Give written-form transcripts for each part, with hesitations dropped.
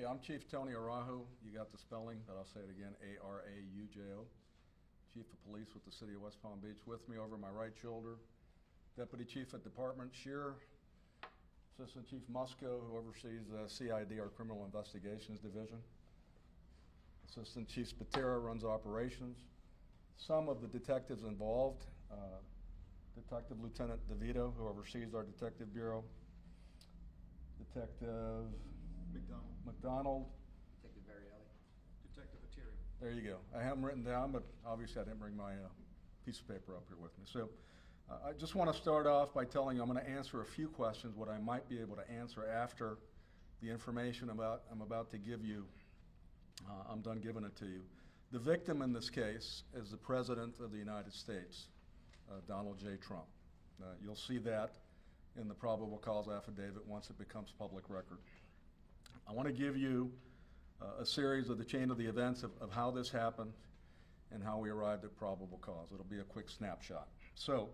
Okay, I'm Chief Tony Araujo. You got the spelling, but I'll say it again, A-R-A-U-J-O. Chief of Police with the City of West Palm Beach. With me over my right shoulder, Deputy Chief at Department Shearer, Assistant Chief Musco, who oversees the CID, our Criminal Investigations Division. Assistant Chief Spatera runs operations. Some of the detectives involved, Detective Lieutenant DeVito, who oversees our Detective Bureau. Detective McDonald. Detective Varielli. Detective Attieri. There you go. I have them written down, but obviously I didn't bring my piece of paper up here with me. So I just want to start off by telling you I'm going to answer a few questions, what I might be able to answer after the information I'm about to give you. I'm done giving it to you. The victim in this case is the President of the United States, Donald J. Trump. You'll see that in the probable cause affidavit once it becomes public record. I want to give you a series of the chain of the events of how this happened and how we arrived at probable cause. It'll be a quick snapshot. So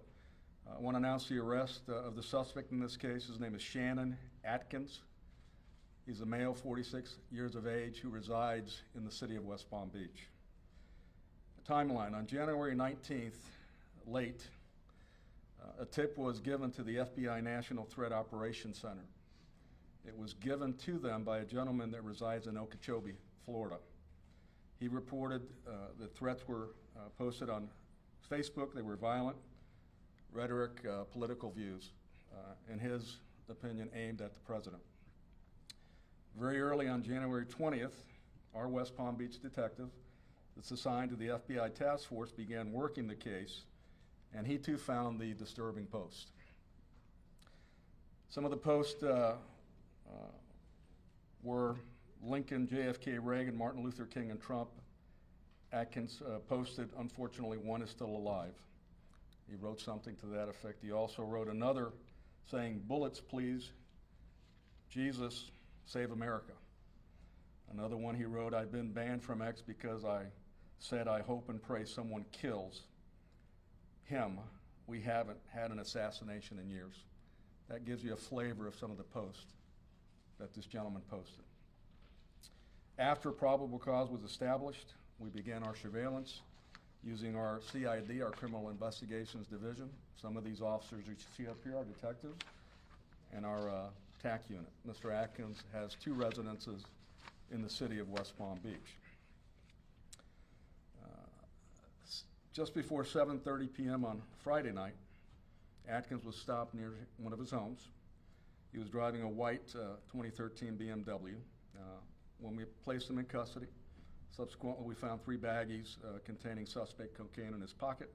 I want to announce the arrest of the suspect in this case. His name is Shannon Atkins. He's a male, 46 years of age, who resides in the city of West Palm Beach. The timeline: on January 19th, late, a tip was given to the FBI National Threat Operations Center. It was given to them by a gentleman that resides in Okeechobee, Florida. He reported that threats were posted on Facebook. They were violent, rhetoric, political views, in his opinion, aimed at the president. Very early on January 20th, our West Palm Beach detective that's assigned to the FBI task force began working the case, and he too found the disturbing post. Some of the posts were Lincoln, JFK, Reagan, Martin Luther King, and Trump. Atkins posted, unfortunately, one is still alive. He wrote something to that effect. He also wrote another saying, "Bullets, please. Jesus, save America." Another one he wrote, "I've been banned from X because I said I hope and pray someone kills him. We haven't had an assassination in years." That gives you a flavor of some of the posts that this gentleman posted. After probable cause was established, we began our surveillance using our CID, our Criminal Investigations Division. Some of these officers you see up here are detectives, and our TAC unit. Mr. Atkins has 2 residences in the city of West Palm Beach. Just before 7:30 p.m. on Friday night, Atkins was stopped near one of his homes. He was driving a white 2013 BMW. When we placed him in custody, subsequently we found 3 baggies containing suspect cocaine in his pocket.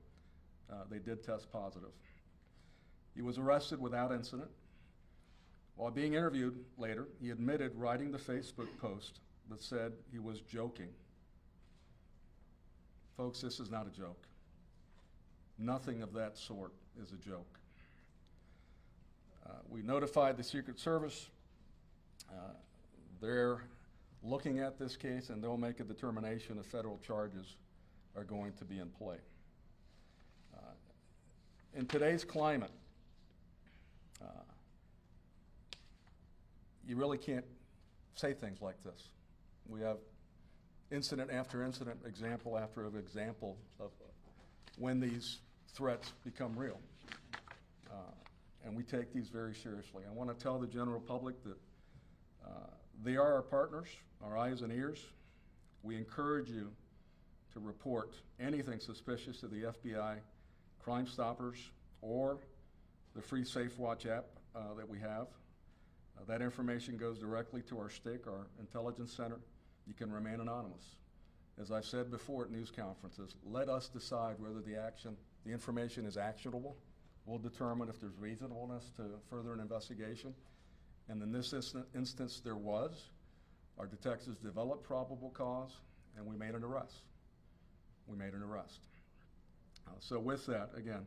They did test positive. He was arrested without incident. While being interviewed later, he admitted writing the Facebook post that said he was joking. Folks, this is not a joke. Nothing of that sort is a joke. We notified the Secret Service. They're looking at this case, and they'll make a determination if federal charges are going to be in play. In today's climate, you really can't say things like this. We have incident after incident, example after example of when these threats become real. And we take these very seriously. I want to tell the general public that they are our partners, our eyes and ears. We encourage you to report anything suspicious to the FBI, Crime Stoppers, or the free Safe Watch app that we have. That information goes directly to our STIC, our intelligence center. You can remain anonymous. As I've said before at news conferences, let us decide whether the information is actionable. We'll determine if there's reasonableness to further an investigation. And in this instance, there was. Our detectives developed probable cause, and we made an arrest. So with that, again,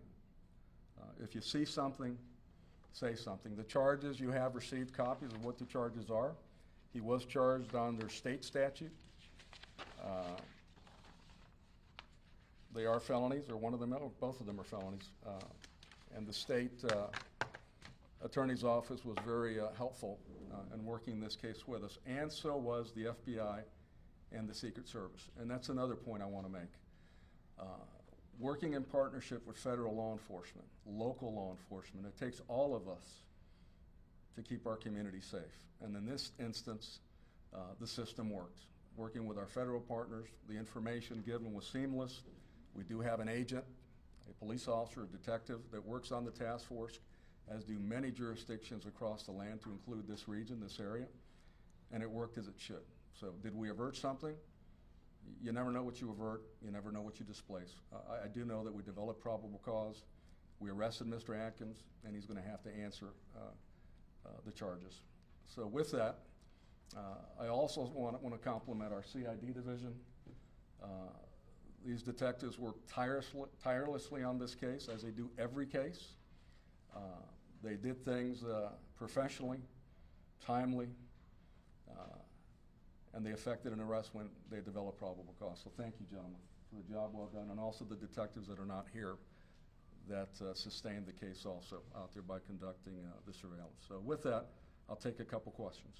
if you see something, say something. The charges, you have received copies of what the charges are. He was charged under state statute. They are felonies, or one of them, or both of them are felonies. And the state Attorney's Office was very helpful in working this case with us, and so was the FBI and the Secret Service. And that's another point I want to make. Working in partnership with federal law enforcement, local law enforcement, it takes all of us to keep our community safe. And in this instance, the system worked. Working with our federal partners, the information given was seamless. We do have an agent, a police officer, a detective that works on the task force, as do many jurisdictions across the land, to include this region, this area, and it worked as it should. So did we avert something? You never know what you avert, you never know what you displace. I do know that we developed probable cause. We arrested Mr. Atkins, and he's going to have to answer the charges. So with that, I also want to compliment our CID division. These detectives worked tirelessly on this case, as they do every case. They did things professionally, timely, and they effected an arrest when they developed probable cause. So thank you, gentlemen, for the job well done, and also the detectives that are not here that sustained the case also out there by conducting the surveillance. So with that, I'll take a couple questions.